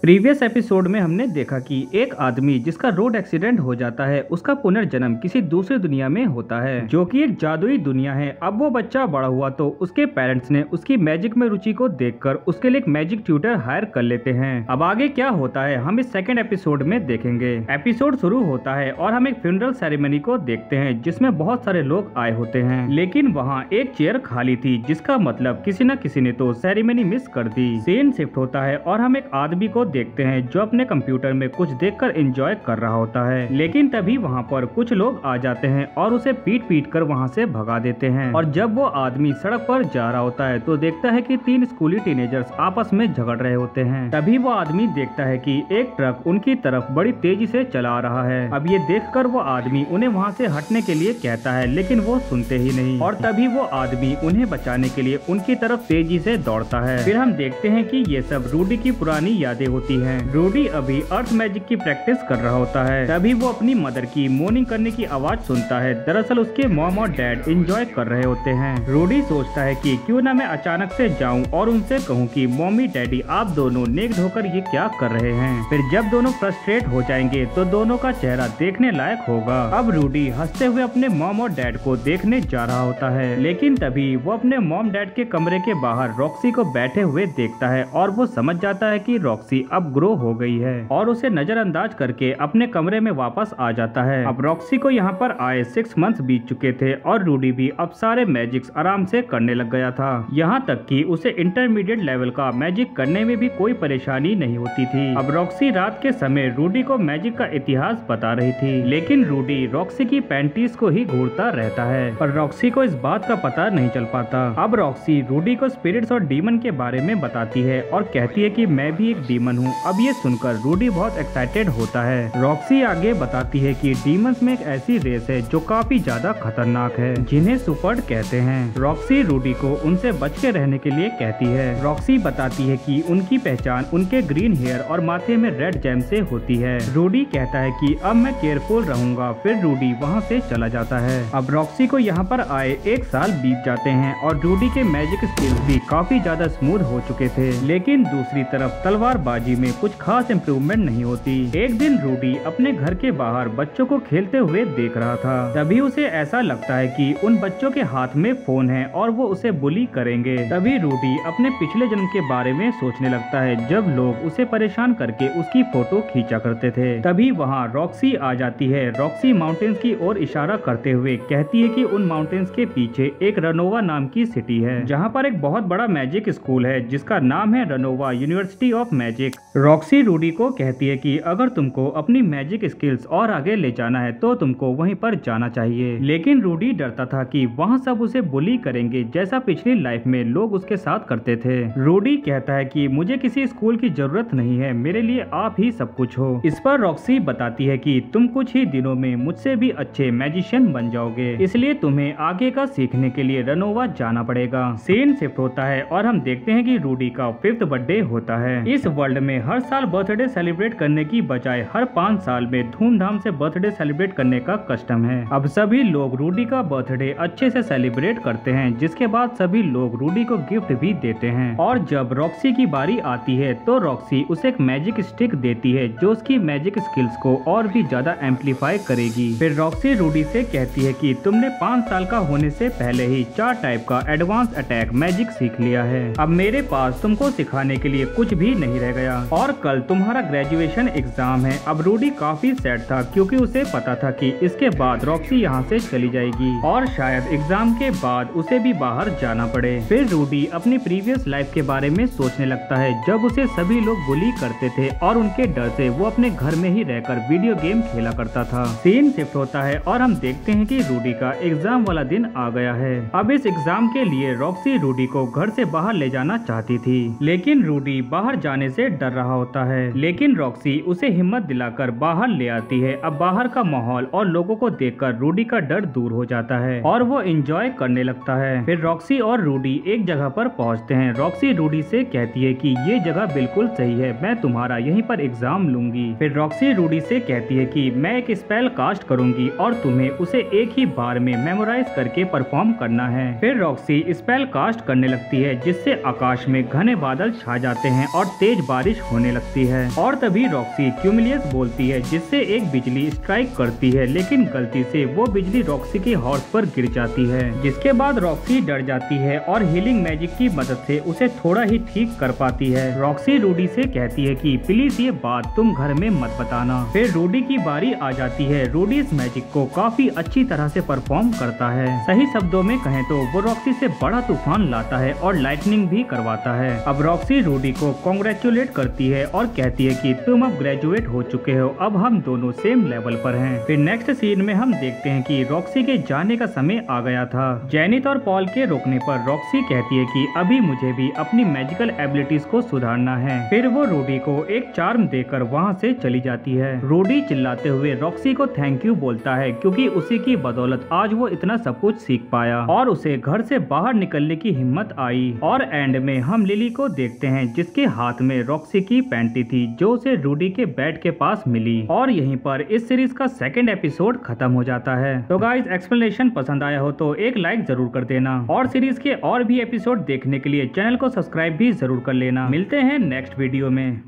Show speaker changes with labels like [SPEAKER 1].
[SPEAKER 1] Previous episode में हमने देखा कि एक आदमी जिसका रोड एक्सीडेंट हो जाता है उसका पुनर्जन्म किसी दूसरी दुनिया में होता है जो कि एक जादुई दुनिया है। अब वो बच्चा बड़ा हुआ तो उसके पेरेंट्स ने उसकी मैजिक में रुचि को देखकर उसके लिए एक मैजिक ट्यूटर हायर कर लेते हैं। अब आगे क्या होता है हम इस सेकंड एपिसोड में देखेंगे। एपिसोड शुरू होता है और हम एक फ्यूनरल सेरेमनी को देखते हैं जिसमें बहुत सारे लोग आए होते हैं, लेकिन वहाँ एक चेयर खाली थी जिसका मतलब किसी न किसी ने तो सेरेमनी मिस कर दी। सीन शिफ्ट होता है और हम एक आदमी को देखते हैं जो अपने कंप्यूटर में कुछ देखकर एंजॉय कर रहा होता है, लेकिन तभी वहाँ पर कुछ लोग आ जाते हैं और उसे पीट कर वहाँ से भगा देते हैं। और जब वो आदमी सड़क पर जा रहा होता है तो देखता है कि 3 स्कूली टीनेजर्स आपस में झगड़ रहे होते हैं। तभी वो आदमी देखता है कि एक ट्रक उनकी तरफ बड़ी तेजी से चला रहा है। अब ये देखकर वो आदमी उन्हें वहाँ से हटने के लिए कहता है, लेकिन वो सुनते ही नहीं और तभी वो आदमी उन्हें बचाने के लिए उनकी तरफ तेजी से दौड़ता है। फिर हम देखते हैं कि ये सब रूडी की पुरानी यादें होती हैं। रूडी अभी अर्थ मैजिक की प्रैक्टिस कर रहा होता है। तभी वो अपनी मदर की मोर्निंग करने की आवाज सुनता है। दरअसल उसके मॉम और डैड एंजॉय कर रहे होते हैं। रूडी सोचता है कि क्यों ना मैं अचानक से जाऊं और उनसे कहूं कि मम्मी डैडी आप दोनों नेक धोकर ये क्या कर रहे हैं। फिर जब दोनों फ्रस्ट्रेट हो जाएंगे तो दोनों का चेहरा देखने लायक होगा। अब रूडी हंसते हुए अपने मॉम और डैड को देखने जा रहा होता है, लेकिन तभी वो अपने मॉम डैड के कमरे के बाहर रॉक्सी को बैठे हुए देखता है और वो समझ जाता है कि रॉक्सी अब ग्रो हो गई है और उसे नजरअंदाज करके अपने कमरे में वापस आ जाता है। अब रॉक्सी को यहाँ पर आए 6 मंथ्स बीत चुके थे और रूडी भी अब सारे मैजिक्स आराम से करने लग गया था। यहाँ तक कि उसे इंटरमीडिएट लेवल का मैजिक करने में भी कोई परेशानी नहीं होती थी। अब रॉक्सी रात के समय रूडी को मैजिक का इतिहास बता रही थी, लेकिन रूडी रॉक्सी की पैंटीज को ही घूरता रहता है पर रॉक्सी को इस बात का पता नहीं चल पाता। अब रॉक्सी रूडी को स्पिरिट्स और डीमन के बारे में बताती है और कहती है कि मैं भी एक डीमन हूँ। अब ये सुनकर रूडी बहुत एक्साइटेड होता है। रॉक्सी आगे बताती है कि डीमंस में एक ऐसी रेस है जो काफी ज्यादा खतरनाक है जिन्हें सुपर्ड कहते हैं। रॉक्सी रूडी को उनसे बच के रहने के लिए कहती है। रॉक्सी बताती है कि उनकी पहचान उनके ग्रीन हेयर और माथे में रेड जेम से होती है। रूडी कहता है कि अब मैं केयरफुल रहूंगा। फिर रूडी वहाँ से चला जाता है। अब रॉक्सी को यहाँ पर आए 1 साल बीत जाते हैं और रूडी के मैजिक स्किल्स भी काफी ज्यादा स्मूथ हो चुके थे, लेकिन दूसरी तरफ तलवारबाजी में कुछ खास इम्प्रूवमेंट नहीं होती। एक दिन रूडी अपने घर के बाहर बच्चों को खेलते हुए देख रहा था। तभी उसे ऐसा लगता है कि उन बच्चों के हाथ में फोन है और वो उसे बुली करेंगे। तभी रूडी अपने पिछले जन्म के बारे में सोचने लगता है जब लोग उसे परेशान करके उसकी फोटो खींचा करते थे। तभी वहाँ रॉक्सी आ जाती है। रॉक्सी माउंटेन्स की ओर इशारा करते हुए कहती है कि उन माउंटेन्स के पीछे एक रनोवा नाम की सिटी है जहाँ पर एक बहुत बड़ा मैजिक स्कूल है जिसका नाम है Ranova university of magic. Roxy Rudy को कहती है कि अगर तुमको अपनी मैजिक स्किल्स और आगे ले जाना है तो तुमको वहीं पर जाना चाहिए, लेकिन रूडी डरता था कि वहाँ सब उसे बुली करेंगे जैसा पिछली लाइफ में लोग उसके साथ करते थे। रूडी कहता है कि मुझे किसी स्कूल की जरूरत नहीं है, मेरे लिए आप ही सब कुछ हो। इस पर रॉक्सी बताती है कि तुम कुछ ही दिनों में मुझसे भी अच्छे मैजिशियन बन जाओगे, इसलिए तुम्हें आगे का सीखने के लिए रनोवा जाना पड़ेगा। सीन शिफ्ट होता है और हम देखते हैं कि रूडी का 5th बर्थडे होता है। इस वर्ल्ड में हर साल बर्थडे सेलिब्रेट करने की बजाय हर 5 साल में धूमधाम से बर्थडे सेलिब्रेट करने का कस्टम है। अब सभी लोग रूडी का बर्थडे अच्छे से सेलिब्रेट करते हैं, जिसके बाद सभी लोग रूडी को गिफ्ट भी देते हैं। और जब रॉक्सी की बारी आती है तो रॉक्सी उसे एक मैजिक स्टिक देती है जो उसकी मैजिक स्किल्स को और भी ज्यादा एम्पलीफाई करेगी। फिर रॉक्सी रूडी से कहती है कि तुमने 5 साल का होने से पहले ही 4 टाइप का एडवांस अटैक मैजिक सीख लिया है। अब मेरे पास तुमको सिखाने के लिए कुछ भी नहीं रह गया और कल तुम्हारा ग्रेजुएशन एग्जाम है। अब रूडी काफी सैड था क्योंकि उसे पता था कि इसके बाद रॉक्सी यहाँ से चली जाएगी और शायद एग्जाम के बाद उसे भी बाहर जाना पड़े। फिर रूडी अपनी प्रीवियस लाइफ के बारे में सोचने लगता है जब उसे सभी लोग बुली करते थे और उनके डर से वो अपने घर में ही रहकर वीडियो गेम खेला करता था। सीन शिफ्ट होता है और हम देखते हैं कि रूडी का एग्जाम वाला दिन आ गया है। अब इस एग्जाम के लिए रॉक्सी रूडी को घर से बाहर ले जाना चाहती थी, लेकिन रूडी बाहर जाने से डर रहा होता है, लेकिन रॉक्सी उसे हिम्मत दिलाकर बाहर ले आती है। अब बाहर का माहौल और लोगों को देखकर रूडी का डर दूर हो जाता है और वो एंजॉय करने लगता है। फिर रॉक्सी और रूडी एक जगह पर पहुंचते हैं। रॉक्सी रूडी से कहती है कि ये जगह बिल्कुल सही है, मैं तुम्हारा यहीं पर एग्जाम लूंगी। फिर रॉक्सी रूडी से कहती है कि मैं एक स्पेल कास्ट करूंगी और तुम्हें उसे एक ही बार में मेमोराइज करके परफॉर्म करना है। फिर रॉक्सी स्पेल कास्ट करने लगती है जिससे आकाश में घने बादल छा जाते हैं और तेज बारिश बारिश होने लगती है और तभी रॉक्सी क्यूमिलियस बोलती है, जिससे एक बिजली स्ट्राइक करती है, लेकिन गलती से वो बिजली रॉक्सी के हॉर्स पर गिर जाती है, जिसके बाद रॉक्सी डर जाती है और हीलिंग मैजिक की मदद से उसे थोड़ा ही ठीक कर पाती है। रॉक्सी रूडी से कहती है कि प्लीज ये बात तुम घर में मत बताना। फिर रूडी की बारी आ जाती है। रूडी इस मैजिक को काफी अच्छी तरह से परफॉर्म करता है। सही शब्दों में कहें तो वो रॉक्सी से बड़ा तूफान लाता है और लाइटनिंग भी करवाता है। अब रॉक्सी रूडी को कांग्रेचुलेट करती है और कहती है कि तुम अब ग्रेजुएट हो चुके हो, अब हम दोनों सेम लेवल पर हैं। फिर नेक्स्ट सीन में हम देखते हैं कि रॉक्सी के जाने का समय आ गया था। जेनिथ और पॉल के रोकने पर रॉक्सी कहती है कि अभी मुझे भी अपनी मैजिकल एबिलिटीज को सुधारना है। फिर वो रूडी को एक चार्म देकर वहाँ से चली जाती है। रूडी चिल्लाते हुए रॉक्सी को थैंक यू बोलता है, क्योंकि उसी की बदौलत आज वो इतना सब कुछ सीख पाया और उसे घर से बाहर निकलने की हिम्मत आई। और एंड में हम लिली को देखते हैं, जिसके हाथ में रॉक्सी की पैंटी थी, जो उसे रूडी के बेड के पास मिली। और यहीं पर इस सीरीज का सेकंड एपिसोड खत्म हो जाता है। तो गाइस, एक्सप्लेनेशन पसंद आया हो तो एक लाइक जरूर कर देना और सीरीज के और भी एपिसोड देखने के लिए चैनल को सब्सक्राइब भी जरूर कर लेना। मिलते हैं नेक्स्ट वीडियो में।